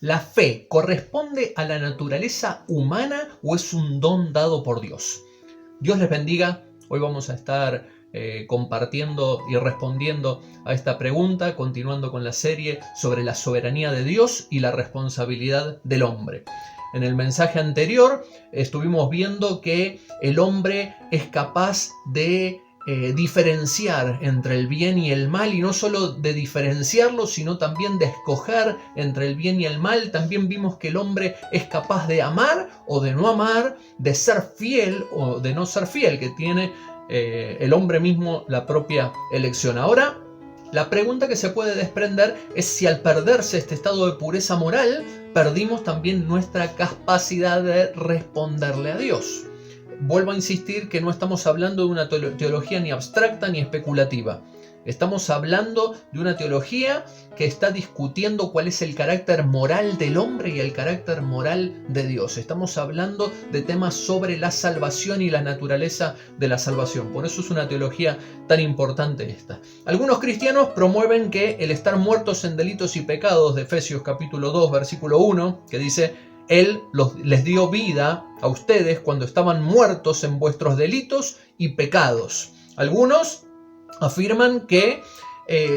¿La fe corresponde a la naturaleza humana o es un don dado por Dios? Dios les bendiga. Hoy vamos a estar compartiendo y respondiendo a esta pregunta, continuando con la serie sobre la soberanía de Dios y la responsabilidad del hombre. En el mensaje anterior estuvimos viendo que el hombre es capaz de diferenciar entre el bien y el mal, y no solo de diferenciarlo, sino también de escoger entre el bien y el mal. También vimos que el hombre es capaz de amar o de no amar, de ser fiel o de no ser fiel, que tiene el hombre mismo la propia elección. Ahora, la pregunta que se puede desprender es si al perderse este estado de pureza moral, perdimos también nuestra capacidad de responderle a Dios. Vuelvo a insistir que no estamos hablando de una teología ni abstracta ni especulativa. Estamos hablando de una teología que está discutiendo cuál es el carácter moral del hombre y el carácter moral de Dios. Estamos hablando de temas sobre la salvación y la naturaleza de la salvación. Por eso es una teología tan importante esta. Algunos cristianos promueven que el estar muertos en delitos y pecados de Efesios capítulo 2, versículo 1, que dice: Él les dio vida a ustedes cuando estaban muertos en vuestros delitos y pecados. Algunos afirman que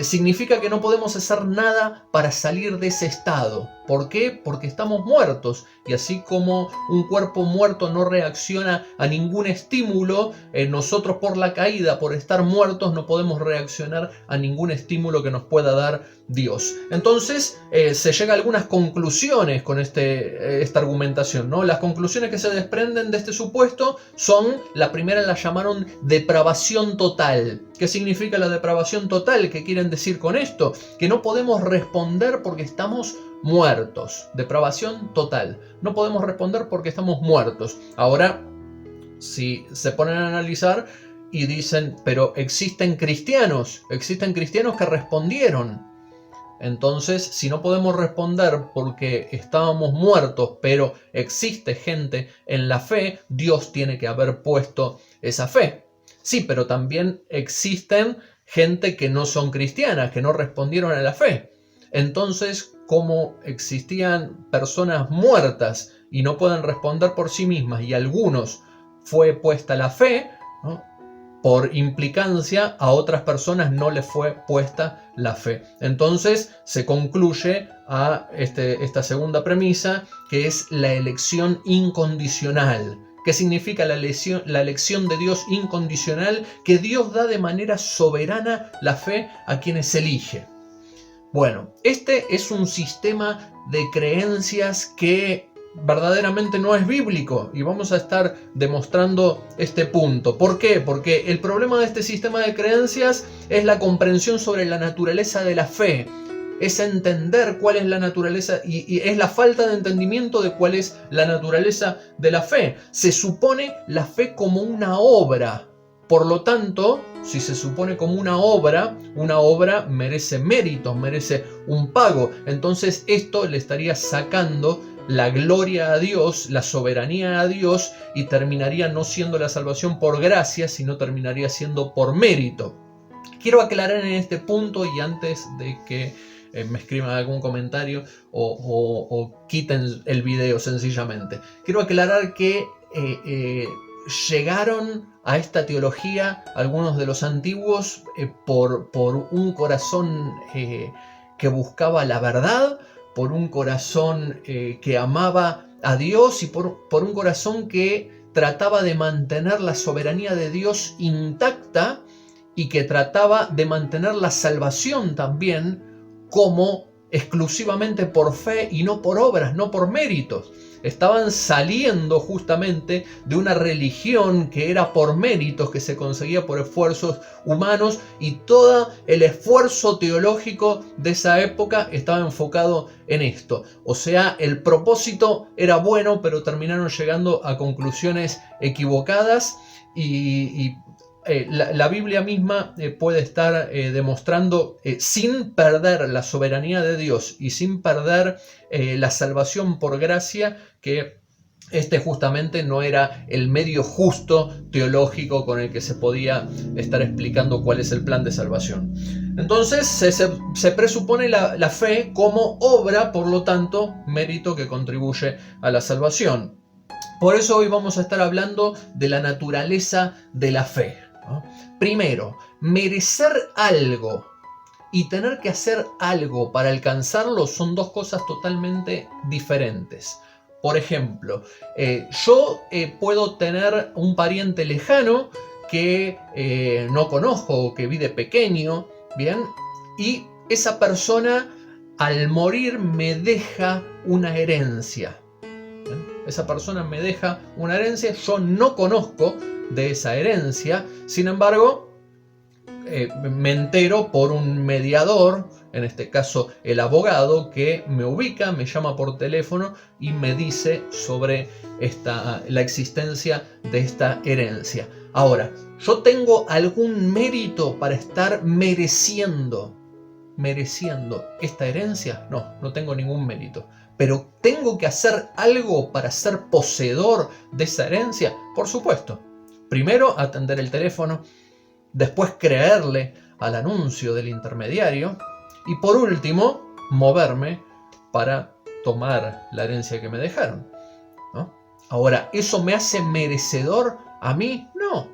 significa que no podemos hacer nada para salir de ese estado. ¿Por qué? Porque estamos muertos. Y así como un cuerpo muerto no reacciona a ningún estímulo, nosotros por la caída, por estar muertos, no podemos reaccionar a ningún estímulo que nos pueda dar Dios. Entonces se llega a algunas conclusiones con esta argumentación, ¿no? Las conclusiones que se desprenden de este supuesto son: la primera la llamaron depravación total. ¿Qué significa la depravación total? ¿Qué quieren decir con esto? Que no podemos responder porque estamos muertos. Depravación total. No podemos responder porque estamos muertos. Ahora, si se ponen a analizar y dicen: pero existen cristianos que respondieron. Entonces, si no podemos responder porque estábamos muertos, pero existe gente en la fe, Dios tiene que haber puesto esa fe. Sí, pero también existen gente que no son cristianas, que no respondieron a la fe. Entonces, como existían personas muertas y no pueden responder por sí mismas, y a algunos fue puesta la fe, ¿no?, por implicancia a otras personas no les fue puesta la fe. Entonces se concluye a esta segunda premisa, que es la elección incondicional. ¿Qué significa la elección de Dios incondicional? Que Dios da de manera soberana la fe a quienes elige. Bueno, este es un sistema de creencias que verdaderamente no es bíblico, y vamos a estar demostrando este punto. ¿Por qué? Porque el problema de este sistema de creencias es la comprensión sobre la naturaleza de la fe. Es entender cuál es la naturaleza, y es la falta de entendimiento de cuál es la naturaleza de la fe. Se supone la fe como una obra. Por lo tanto, si se supone como una obra merece méritos, merece un pago. Entonces esto le estaría sacando la gloria a Dios, la soberanía a Dios, y terminaría no siendo la salvación por gracia, sino terminaría siendo por mérito. Quiero aclarar en este punto, y antes de que me escriban algún comentario o quiten el video sencillamente, quiero aclarar que llegaron a esta teología algunos de los antiguos por un corazón que buscaba la verdad, por un corazón que amaba a Dios, y por un corazón que trataba de mantener la soberanía de Dios intacta, y que trataba de mantener la salvación también como exclusivamente por fe y no por obras, no por méritos. Estaban saliendo justamente de una religión que era por méritos, que se conseguía por esfuerzos humanos, y todo el esfuerzo teológico de esa época estaba enfocado en esto. O sea, el propósito era bueno, pero terminaron llegando a conclusiones equivocadas, y la Biblia misma puede estar demostrando, sin perder la soberanía de Dios y sin perder la salvación por gracia, que este justamente no era el medio justo teológico con el que se podía estar explicando cuál es el plan de salvación. Entonces se presupone la fe como obra, por lo tanto, mérito que contribuye a la salvación. Por eso hoy vamos a estar hablando de la naturaleza de la fe, ¿no? Primero, merecer algo y tener que hacer algo para alcanzarlo son dos cosas totalmente diferentes. Por ejemplo, yo puedo tener un pariente lejano que no conozco o que vi de pequeño, ¿bien? Y esa persona al morir me deja una herencia. ¿Bien? Esa persona me deja una herencia, yo no conozco de esa herencia, sin embargo, me entero por un mediador, en este caso el abogado, que me ubica, me llama por teléfono y me dice sobre la existencia de esta herencia. Ahora, ¿yo tengo algún mérito para estar mereciendo esta herencia? No tengo ningún mérito. Pero ¿tengo que hacer algo para ser poseedor de esa herencia? Por supuesto. Primero, atender el teléfono. Después creerle al anuncio del intermediario y por último moverme para tomar la herencia que me dejaron, ¿no? Ahora, ¿eso me hace merecedor a mí? No.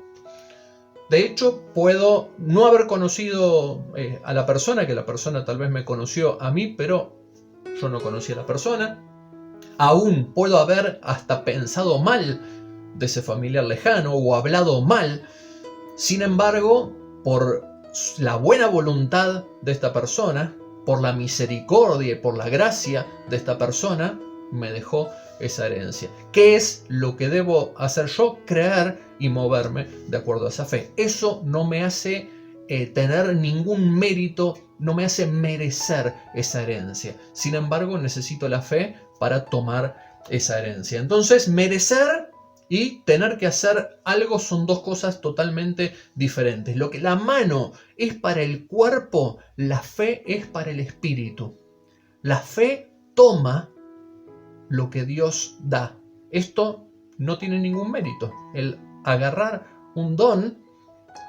De hecho, puedo no haber conocido a la persona, que la persona tal vez me conoció a mí, pero yo no conocí a la persona. Aún puedo haber hasta pensado mal de ese familiar lejano o hablado mal. Sin embargo, por la buena voluntad de esta persona, por la misericordia y por la gracia de esta persona, me dejó esa herencia. ¿Qué es lo que debo hacer yo? Creer y moverme de acuerdo a esa fe. Eso no me hace tener ningún mérito, no me hace merecer esa herencia. Sin embargo, necesito la fe para tomar esa herencia. Entonces, merecer y tener que hacer algo son dos cosas totalmente diferentes. Lo que la mano es para el cuerpo, la fe es para el espíritu. La fe toma lo que Dios da. Esto no tiene ningún mérito. El agarrar un don,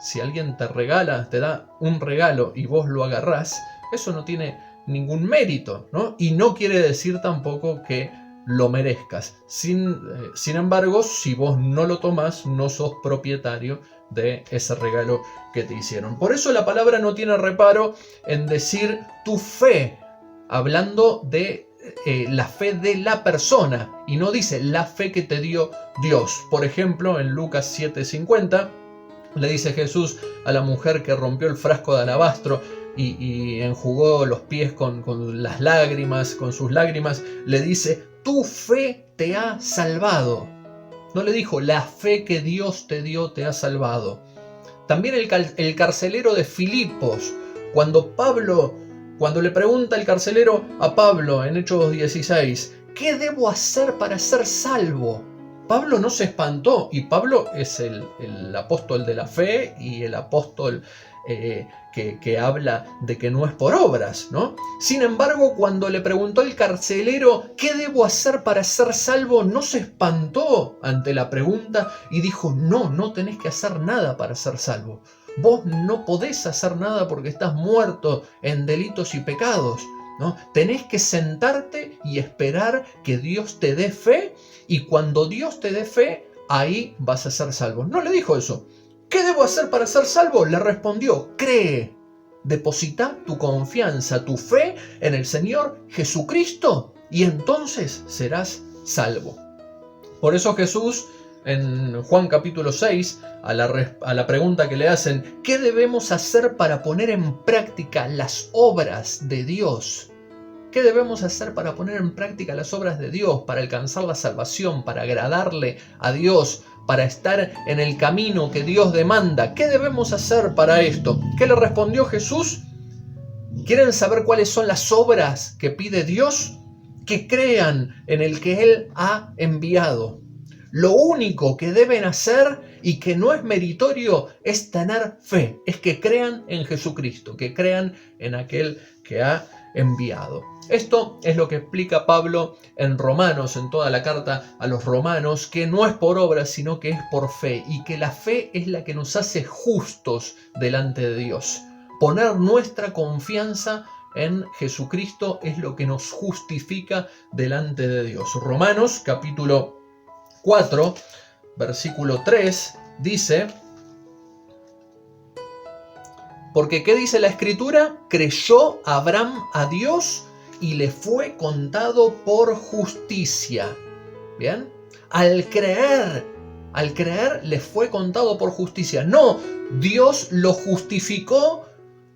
si alguien te regala, te da un regalo y vos lo agarrás, eso no tiene ningún mérito, ¿no? Y no quiere decir tampoco que lo merezcas. Sin embargo, si vos no lo tomás, no sos propietario de ese regalo que te hicieron. Por eso la palabra no tiene reparo en decir tu fe, hablando de la fe de la persona, y no dice la fe que te dio Dios. Por ejemplo, en Lucas 7:50 le dice Jesús a la mujer que rompió el frasco de alabastro y enjugó los pies con las lágrimas, con sus lágrimas, le dice: tu fe te ha salvado. No le dijo la fe que Dios te dio te ha salvado. También el carcelero de Filipos, cuando le pregunta el carcelero a Pablo en Hechos 16, ¿qué debo hacer para ser salvo? Pablo no se espantó, y Pablo es el apóstol de la fe y el apóstol que habla de que no es por obras, ¿no? Sin embargo, cuando le preguntó el carcelero ¿qué debo hacer para ser salvo?, no se espantó ante la pregunta y dijo: no tenés que hacer nada para ser salvo. Vos no podés hacer nada porque estás muerto en delitos y pecados, ¿no? Tenés que sentarte y esperar que Dios te dé fe, y cuando Dios te dé fe, ahí vas a ser salvo. No le dijo eso. ¿Qué debo hacer para ser salvo? Le respondió: cree, deposita tu confianza, tu fe en el Señor Jesucristo, y entonces serás salvo. Por eso Jesús, en Juan capítulo 6, a la pregunta que le hacen, ¿qué debemos hacer para poner en práctica las obras de Dios? ¿Qué debemos hacer para poner en práctica las obras de Dios, para alcanzar la salvación, para agradarle a Dios, para estar en el camino que Dios demanda? ¿Qué debemos hacer para esto? ¿Qué le respondió Jesús? ¿Quieren saber cuáles son las obras que pide Dios? Que crean en el que Él ha enviado. Lo único que deben hacer, y que no es meritorio, es tener fe, es que crean en Jesucristo, que crean en aquel que ha enviado. Esto es lo que explica Pablo en Romanos, en toda la carta a los romanos, que no es por obras, sino que es por fe, y que la fe es la que nos hace justos delante de Dios. Poner nuestra confianza en Jesucristo es lo que nos justifica delante de Dios. Romanos capítulo 4, versículo 3 dice: porque ¿qué dice la Escritura? Creyó Abraham a Dios y le fue contado por justicia. ¿Bien? Al creer le fue contado por justicia. No, Dios lo justificó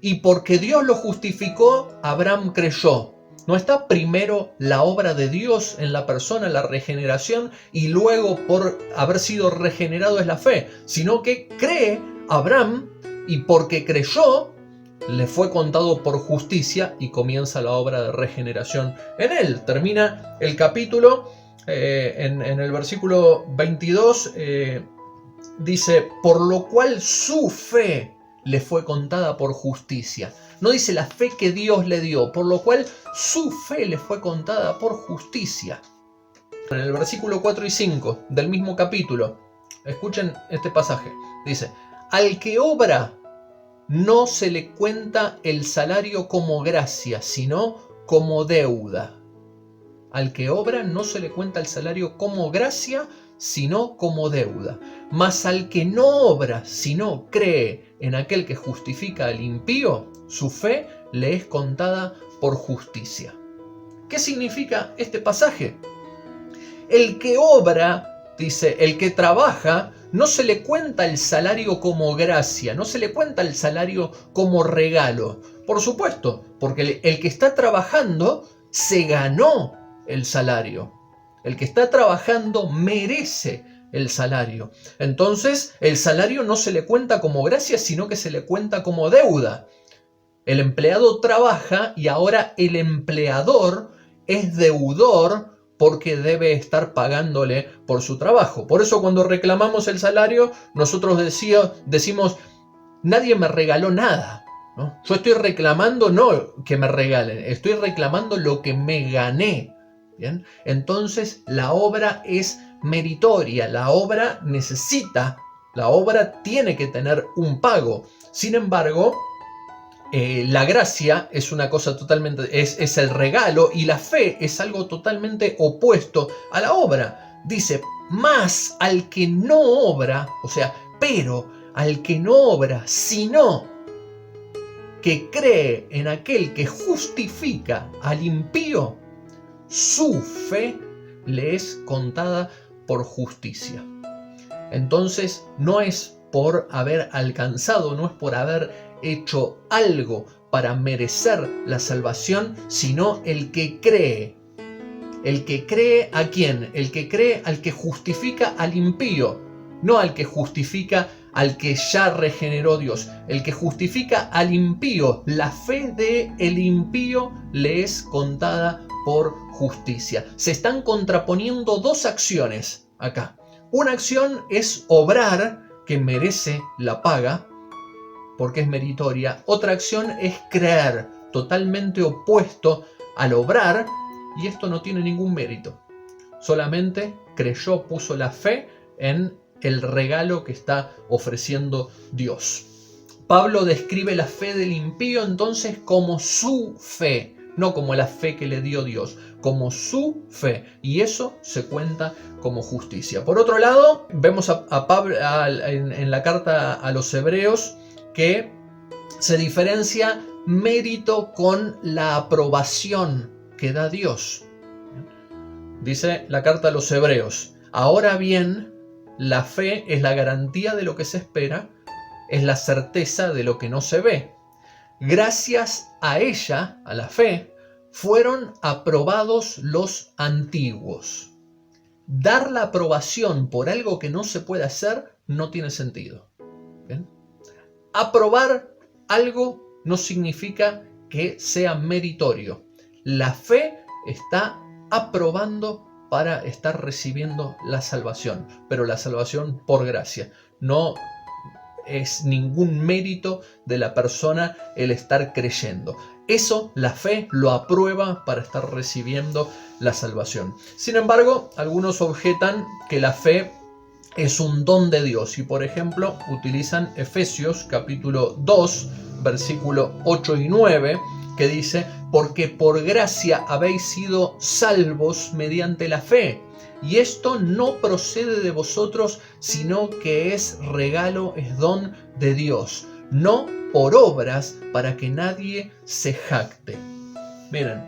y porque Dios lo justificó, Abraham creyó. No está primero la obra de Dios en la persona, la regeneración, y luego por haber sido regenerado es la fe, sino que cree Abraham y porque creyó, le fue contado por justicia y comienza la obra de regeneración en él. Termina el capítulo en el versículo 22, dice, por lo cual su fe le fue contada por justicia. No dice la fe que Dios le dio, por lo cual su fe le fue contada por justicia. En el versículo 4 y 5 del mismo capítulo, escuchen este pasaje, dice, al que obra no se le cuenta el salario como gracia, sino como deuda. Al que obra no se le cuenta el salario como gracia, sino como deuda. Mas al que no obra, sino cree en aquel que justifica al impío, su fe le es contada por justicia. ¿Qué significa este pasaje? El que obra, dice, el que trabaja, no se le cuenta el salario como gracia, no se le cuenta el salario como regalo. Por supuesto, porque el que está trabajando se ganó el salario. El que está trabajando merece el salario. Entonces, el salario no se le cuenta como gracia, sino que se le cuenta como deuda. El empleado trabaja y ahora el empleador es deudor porque debe estar pagándole por su trabajo. Por eso cuando reclamamos el salario, nosotros decimos, nadie me regaló nada, ¿no? Yo estoy reclamando no que me regalen, estoy reclamando lo que me gané. ¿Bien? Entonces la obra es meritoria, la obra tiene que tener un pago. Sin embargo, la gracia es una cosa totalmente, es el regalo, y la fe es algo totalmente opuesto a la obra. Dice, más al que no obra, o sea, pero al que no obra, sino que cree en aquel que justifica al impío, su fe le es contada por justicia. Entonces no es por haber alcanzado, no es por haber hecho algo para merecer la salvación, sino el que cree. ¿El que cree a quién? El que cree al que justifica al impío, no al que justifica al que ya regeneró Dios. El que justifica al impío, la fe del impío le es contada por justicia. Se están contraponiendo dos acciones acá. Una acción es obrar, que merece la paga, porque es meritoria. Otra acción es creer, totalmente opuesto al obrar, y esto no tiene ningún mérito. Solamente creyó, puso la fe en el regalo que está ofreciendo Dios. Pablo describe la fe del impío entonces como su fe, no como la fe que le dio Dios, como su fe, y eso se cuenta como justicia. Por otro lado, vemos a Pablo en la carta a los Hebreos que se diferencia mérito con la aprobación que da Dios. Dice la carta a los Hebreos, ahora bien, la fe es la garantía de lo que se espera, es la certeza de lo que no se ve. Gracias a ella, a la fe, fueron aprobados los antiguos. Dar la aprobación por algo que no se puede hacer no tiene sentido. ¿Bien? Aprobar algo no significa que sea meritorio. La fe está aprobando para estar recibiendo la salvación, pero la salvación por gracia. No es ningún mérito de la persona el estar creyendo. Eso la fe lo aprueba para estar recibiendo la salvación. Sin embargo, algunos objetan que la fe es un don de Dios y, por ejemplo, utilizan Efesios capítulo 2, versículo 8 y 9, que dice: porque por gracia habéis sido salvos mediante la fe, y esto no procede de vosotros, sino que es regalo, es don de Dios, no por obras, para que nadie se jacte. Miren,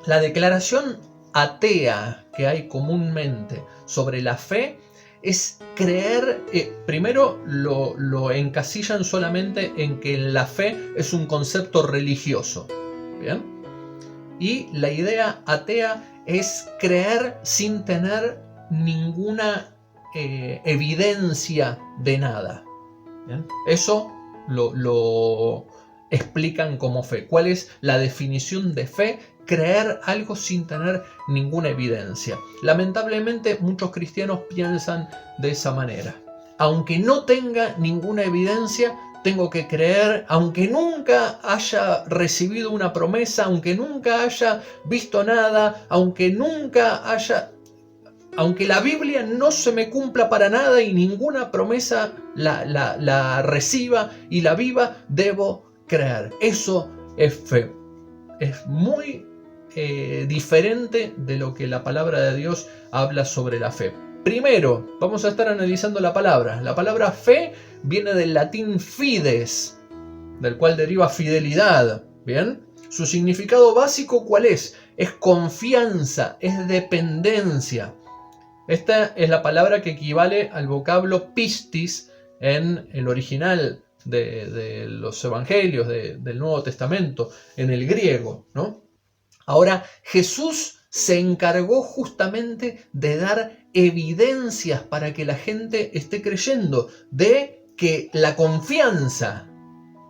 la declaración atea que hay comúnmente sobre la fe es creer, primero lo encasillan solamente en que la fe es un concepto religioso, ¿bien? Y la idea atea es creer sin tener ninguna evidencia de nada, ¿bien? Eso lo explican como fe. ¿Cuál es la definición de fe? Creer algo sin tener ninguna evidencia. Lamentablemente muchos cristianos piensan de esa manera. Aunque no tenga ninguna evidencia, tengo que creer, aunque nunca haya recibido una promesa, aunque nunca haya visto nada, aunque la Biblia no se me cumpla para nada y ninguna promesa la reciba y la viva, debo creer. Eso es fe. Es muy diferente de lo que la palabra de Dios habla sobre la fe. Primero, vamos a estar analizando la palabra. La palabra fe viene del latín fides, del cual deriva fidelidad. ¿Bien? Su significado básico, ¿cuál es? Es confianza, es dependencia. Esta es la palabra que equivale al vocablo pistis en el original de los evangelios del Nuevo Testamento, en el griego, ¿no? Ahora, Jesús se encargó justamente de dar evidencias para que la gente esté creyendo, de que la confianza,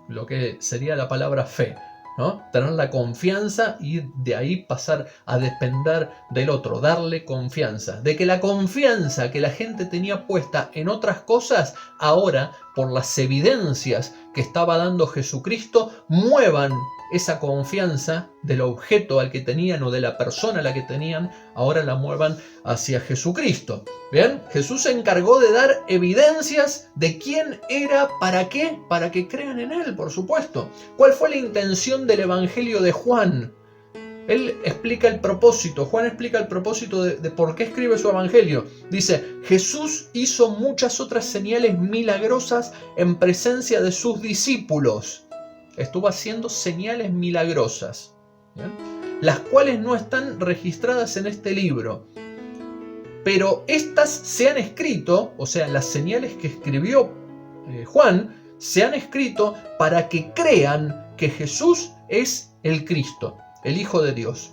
lo que sería la palabra fe, ¿no? Tener la confianza y de ahí pasar a depender del otro, darle confianza. De que la confianza que la gente tenía puesta en otras cosas, ahora, por las evidencias que estaba dando Jesucristo, muevan esa confianza del objeto al que tenían o de la persona a la que tenían, ahora la muevan hacia Jesucristo. ¿Bien? Jesús se encargó de dar evidencias de quién era, ¿para qué? Para que crean en Él, por supuesto. ¿Cuál fue la intención del Evangelio de Juan? Él explica el propósito, Juan explica el propósito de por qué escribe su Evangelio. Dice: Jesús hizo muchas otras señales milagrosas en presencia de sus discípulos. Estuvo haciendo señales milagrosas, ¿bien? Las cuales no están registradas en este libro. Pero estas se han escrito, o sea, las señales que escribió Juan, se han escrito para que crean que Jesús es el Cristo, el Hijo de Dios.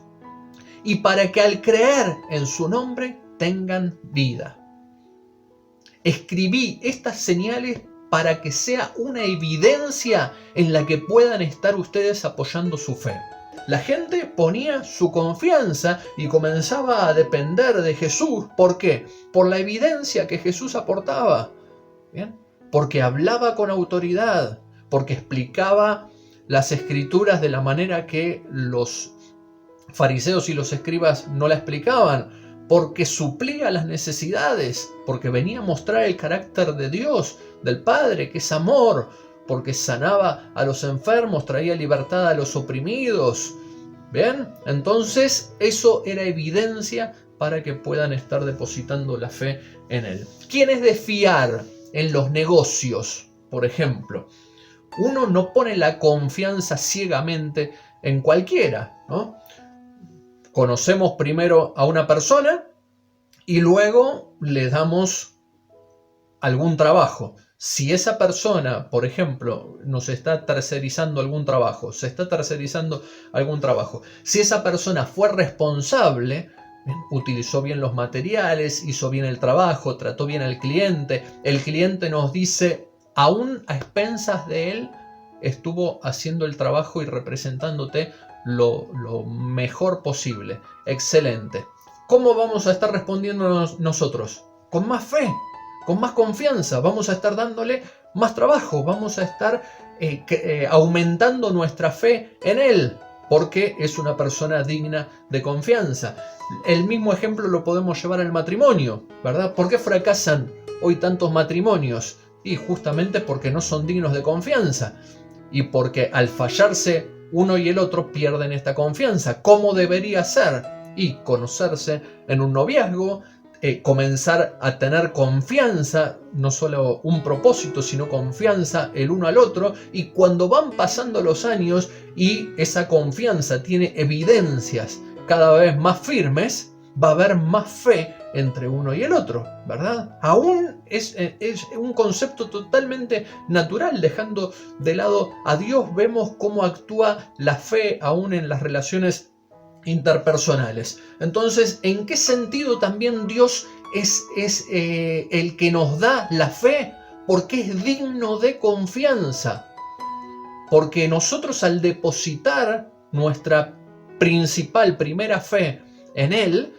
Y para que al creer en su nombre tengan vida. Escribí estas señales para que sea una evidencia en la que puedan estar ustedes apoyando su fe. La gente ponía su confianza y comenzaba a depender de Jesús. ¿Por qué? Por la evidencia que Jesús aportaba. ¿Bien? Porque hablaba con autoridad, porque explicaba las escrituras de la manera que los fariseos y los escribas no la explicaban, porque suplía las necesidades, porque venía a mostrar el carácter de Dios, del Padre, que es amor, porque sanaba a los enfermos, traía libertad a los oprimidos. ¿Bien? Entonces eso era evidencia para que puedan estar depositando la fe en Él. ¿Quién es de fiar en los negocios, por ejemplo? Uno no pone la confianza ciegamente en cualquiera, ¿no? Conocemos primero a una persona y luego le damos algún trabajo. Si esa persona, por ejemplo, nos está tercerizando algún trabajo, si esa persona fue responsable, utilizó bien los materiales, hizo bien el trabajo, trató bien al cliente, el cliente nos dice, aún a expensas de él, estuvo haciendo el trabajo y representándote lo mejor posible. Excelente. ¿Cómo vamos a estar respondiendo nosotros? Con más fe, con más confianza. Vamos a estar dándole más trabajo. Vamos a estar aumentando nuestra fe en él, porque es una persona digna de confianza. El mismo ejemplo lo podemos llevar al matrimonio, ¿verdad? ¿Por qué fracasan hoy tantos matrimonios? Y justamente porque no son dignos de confianza. y porque al fallarse uno y el otro pierden esta confianza. ¿Cómo debería ser? Y conocerse en un noviazgo, comenzar a tener confianza, no solo un propósito, sino confianza el uno al otro, y cuando van pasando los años y esa confianza tiene evidencias cada vez más firmes, va a haber más fe entre uno y el otro, ¿verdad? Aún es un concepto totalmente natural, dejando de lado a Dios, vemos cómo actúa la fe aún en las relaciones interpersonales. Entonces, ¿en qué sentido también Dios es el que nos da la fe? Porque es digno de confianza. Porque nosotros al depositar nuestra primera fe en Él,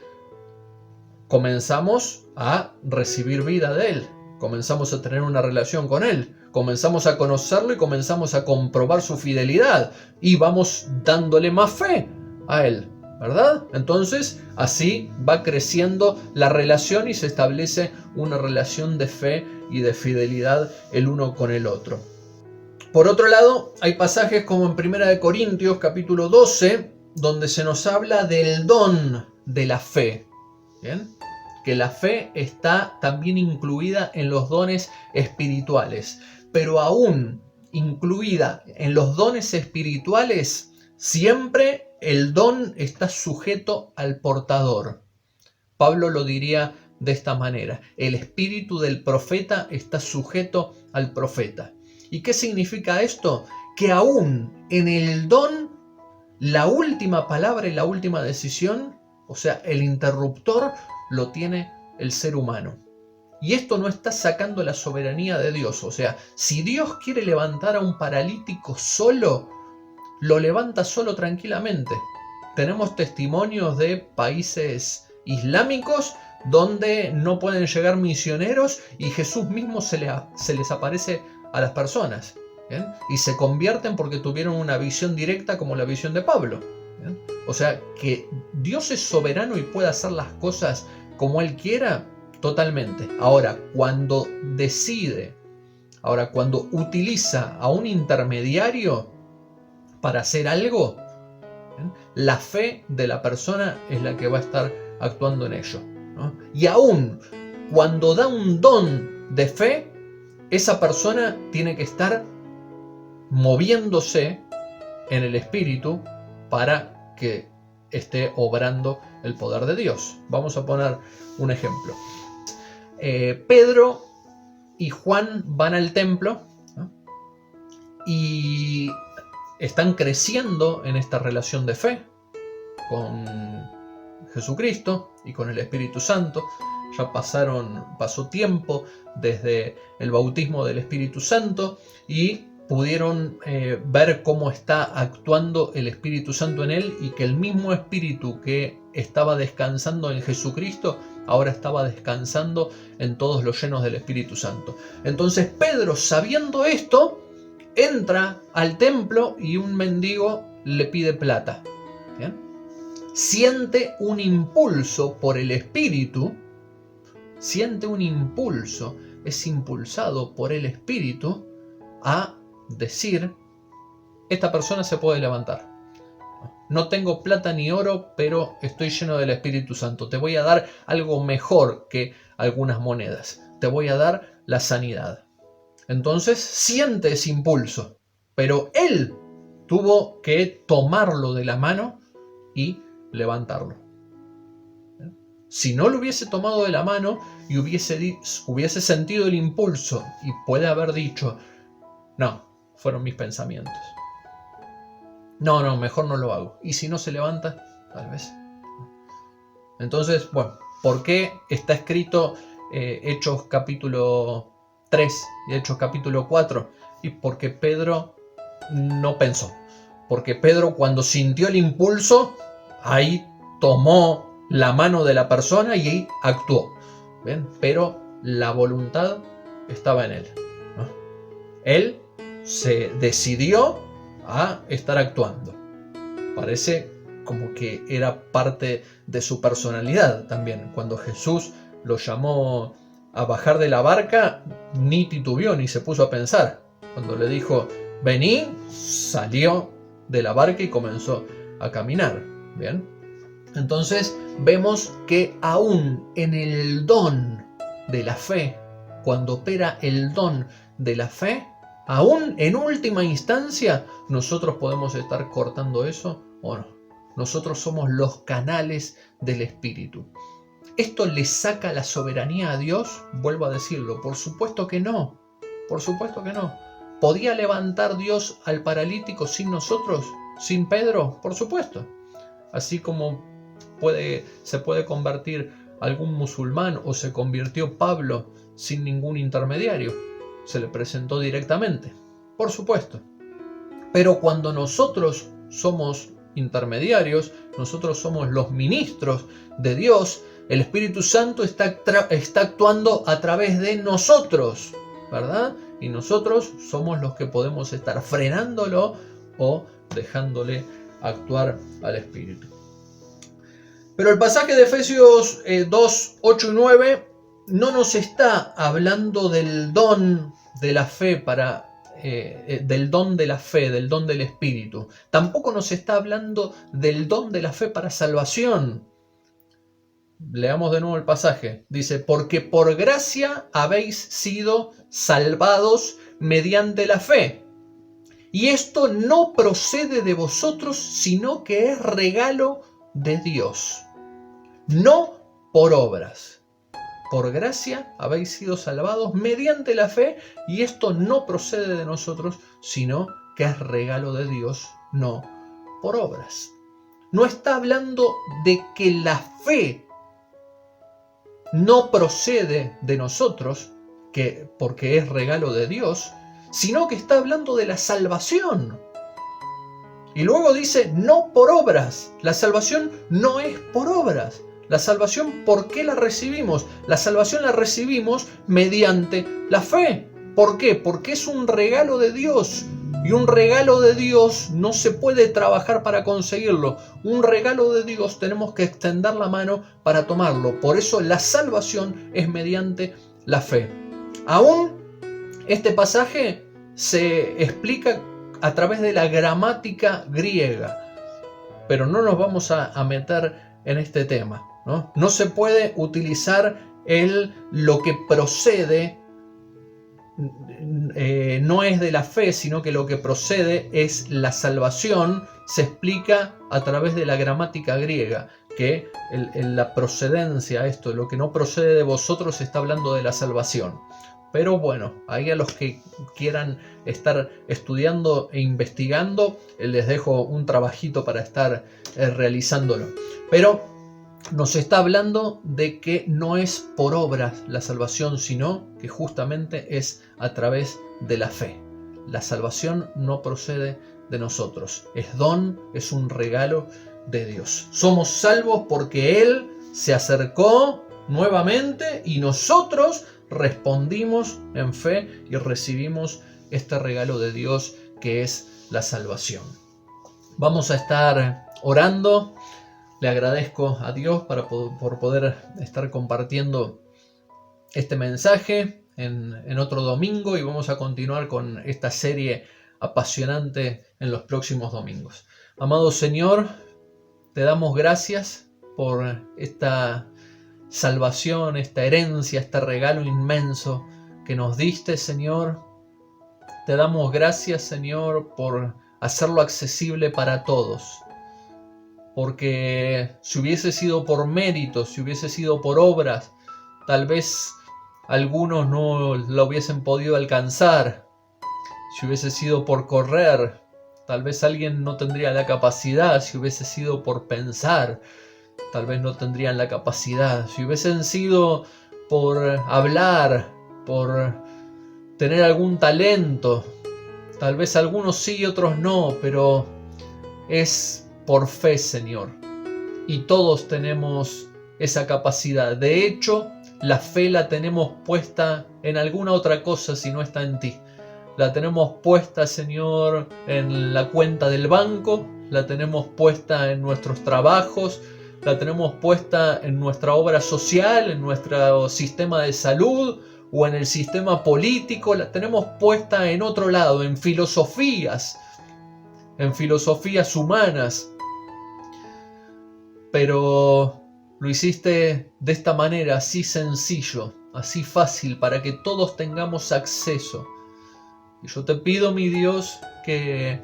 comenzamos a recibir vida de Él, comenzamos a tener una relación con Él, comenzamos a conocerlo y comenzamos a comprobar su fidelidad y vamos dándole más fe a Él, ¿verdad? Entonces así va creciendo la relación y se establece una relación de fe y de fidelidad el uno con el otro. Por otro lado, hay pasajes como en 1 Corintios capítulo 12, donde se nos habla del don de la fe. ¿Bien? Que la fe está también incluida en los dones espirituales, pero aún incluida en los dones espirituales, siempre el don está sujeto al portador. Pablo lo diría de esta manera: el espíritu del profeta está sujeto al profeta. ¿Y qué significa esto? Que aún en el don, la última palabra y la última decisión, o sea, el interruptor, lo tiene el ser humano. Y esto no está sacando la soberanía de Dios. O sea, si Dios quiere levantar a un paralítico solo, lo levanta solo tranquilamente. Tenemos testimonios de países islámicos donde no pueden llegar misioneros y Jesús mismo se les aparece a las personas. ¿Bien? Y se convierten porque tuvieron una visión directa como la visión de Pablo. ¿Bien? O sea, que Dios es soberano y puede hacer las cosas como Él quiera, totalmente. Ahora, cuando cuando utiliza a un intermediario para hacer algo, ¿bien? La fe de la persona es la que va a estar actuando en ello, ¿no? Y aún cuando da un don de fe, esa persona tiene que estar moviéndose en el espíritu para que esté obrando el poder de Dios. Vamos a poner un ejemplo. Pedro y Juan van al templo, ¿no? Y están creciendo en esta relación de fe con Jesucristo y con el Espíritu Santo. Ya pasó tiempo desde el bautismo del Espíritu Santo y pudieron ver cómo está actuando el Espíritu Santo en él, y que el mismo Espíritu que estaba descansando en Jesucristo ahora estaba descansando en todos los llenos del Espíritu Santo. Entonces Pedro, sabiendo esto, entra al templo y un mendigo le pide plata. ¿Bien? Siente un impulso por el Espíritu, es impulsado por el Espíritu a decir: esta persona se puede levantar. No tengo plata ni oro, pero estoy lleno del Espíritu Santo. Te voy a dar algo mejor que algunas monedas. Te voy a dar la sanidad. Entonces siente ese impulso, pero él tuvo que tomarlo de la mano y levantarlo. Si no lo hubiese tomado de la mano y hubiese sentido el impulso, y puede haber dicho: no, fueron mis pensamientos. No, mejor no lo hago. ¿Y si no se levanta? Tal vez. Entonces, bueno, ¿por qué está escrito Hechos capítulo 3 y Hechos capítulo 4? Y porque Pedro no pensó. Porque Pedro, cuando sintió el impulso, ahí tomó la mano de la persona y ahí actuó. ¿Ven? Pero la voluntad estaba en él, ¿no? Él se decidió a estar actuando. Parece como que era parte de su personalidad también. Cuando Jesús lo llamó a bajar de la barca, ni titubeó ni se puso a pensar. Cuando le dijo: Vení, salió de la barca y comenzó a caminar. Bien. Entonces vemos que aún en el don de la fe, cuando opera el don de la fe, aún en última instancia, nosotros podemos estar cortando eso o no. Nosotros somos los canales del Espíritu. ¿Esto le saca la soberanía a Dios? Vuelvo a decirlo, por supuesto que no. Por supuesto que no. ¿Podía levantar Dios al paralítico sin nosotros? ¿Sin Pedro? Por supuesto. Así como se puede convertir algún musulmán o se convirtió Pablo sin ningún intermediario. Se le presentó directamente. Por supuesto. Pero cuando nosotros somos intermediarios, nosotros somos los ministros de Dios, el Espíritu Santo está actuando a través de nosotros, ¿verdad? Y nosotros somos los que podemos estar frenándolo o dejándole actuar al Espíritu. Pero el pasaje de Efesios 2, 8 y 9 no nos está hablando del don de la fe del don de la fe, del don del Espíritu. Tampoco nos está hablando del don de la fe para salvación. Leamos de nuevo el pasaje. Dice, porque por gracia habéis sido salvados mediante la fe. Y esto no procede de vosotros, sino que es regalo de Dios. No por obras. Por gracia habéis sido salvados mediante la fe, y esto no procede de nosotros, sino que es regalo de Dios, no por obras. No está hablando de que la fe no procede de nosotros, porque es regalo de Dios, sino que está hablando de la salvación. Y luego dice, no por obras. La salvación no es por obras. La salvación, ¿por qué la recibimos? La salvación la recibimos mediante la fe. ¿Por qué? Porque es un regalo de Dios. Y un regalo de Dios no se puede trabajar para conseguirlo. Un regalo de Dios tenemos que extender la mano para tomarlo. Por eso la salvación es mediante la fe. Aún este pasaje se explica a través de la gramática griega. Pero no nos vamos a meter en este tema. No se puede utilizar lo que procede, no es de la fe, sino que lo que procede es la salvación. Se explica a través de la gramática griega, que la procedencia, lo que no procede de vosotros, está hablando de la salvación. Pero bueno, ahí a los que quieran estar estudiando e investigando, les dejo un trabajito para estar realizándolo. Pero nos está hablando de que no es por obras la salvación, sino que justamente es a través de la fe. La salvación no procede de nosotros, es don, es un regalo de Dios. Somos salvos porque Él se acercó nuevamente y nosotros respondimos en fe y recibimos este regalo de Dios que es la salvación. Vamos a estar orando. Le agradezco a Dios por poder estar compartiendo este mensaje en otro domingo, y vamos a continuar con esta serie apasionante en los próximos domingos. Amado Señor, te damos gracias por esta salvación, esta herencia, este regalo inmenso que nos diste, Señor. Te damos gracias, Señor, por hacerlo accesible para todos. Porque si hubiese sido por méritos, si hubiese sido por obras, tal vez algunos no lo hubiesen podido alcanzar. Si hubiese sido por correr, tal vez alguien no tendría la capacidad. Si hubiese sido por pensar, tal vez no tendrían la capacidad. Si hubiesen sido por hablar, por tener algún talento, tal vez algunos sí y otros no, pero es por fe, Señor. Y todos tenemos esa capacidad. De hecho, la fe la tenemos puesta en alguna otra cosa si no está en ti. La tenemos puesta, Señor, en la cuenta del banco, la tenemos puesta en nuestros trabajos, la tenemos puesta en nuestra obra social, en nuestro sistema de salud o en el sistema político, la tenemos puesta en otro lado, en filosofías humanas. Pero lo hiciste de esta manera, así sencillo, así fácil, para que todos tengamos acceso. Y yo te pido, mi Dios, que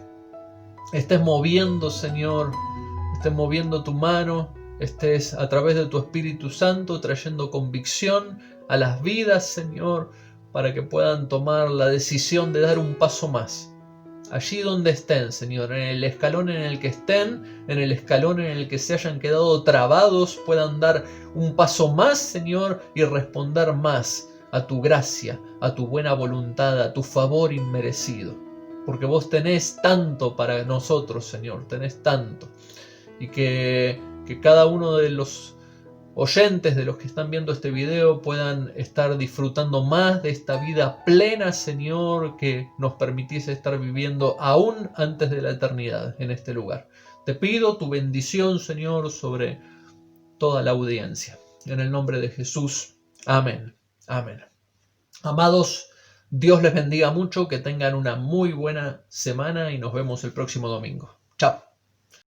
estés moviendo, Señor, estés moviendo tu mano, estés a través de tu Espíritu Santo trayendo convicción a las vidas, Señor, para que puedan tomar la decisión de dar un paso más. Allí donde estén, Señor, en el escalón en el que estén, en el escalón en el que se hayan quedado trabados, puedan dar un paso más, Señor, y responder más a tu gracia, a tu buena voluntad, a tu favor inmerecido. Porque vos tenés tanto para nosotros, Señor, tenés tanto. Y que cada uno de los oyentes, de los que están viendo este video, puedan estar disfrutando más de esta vida plena, Señor, que nos permitiese estar viviendo aún antes de la eternidad en este lugar. Te pido tu bendición, Señor, sobre toda la audiencia. En el nombre de Jesús. Amén. Amén. Amados, Dios les bendiga mucho, que tengan una muy buena semana y nos vemos el próximo domingo. Chao.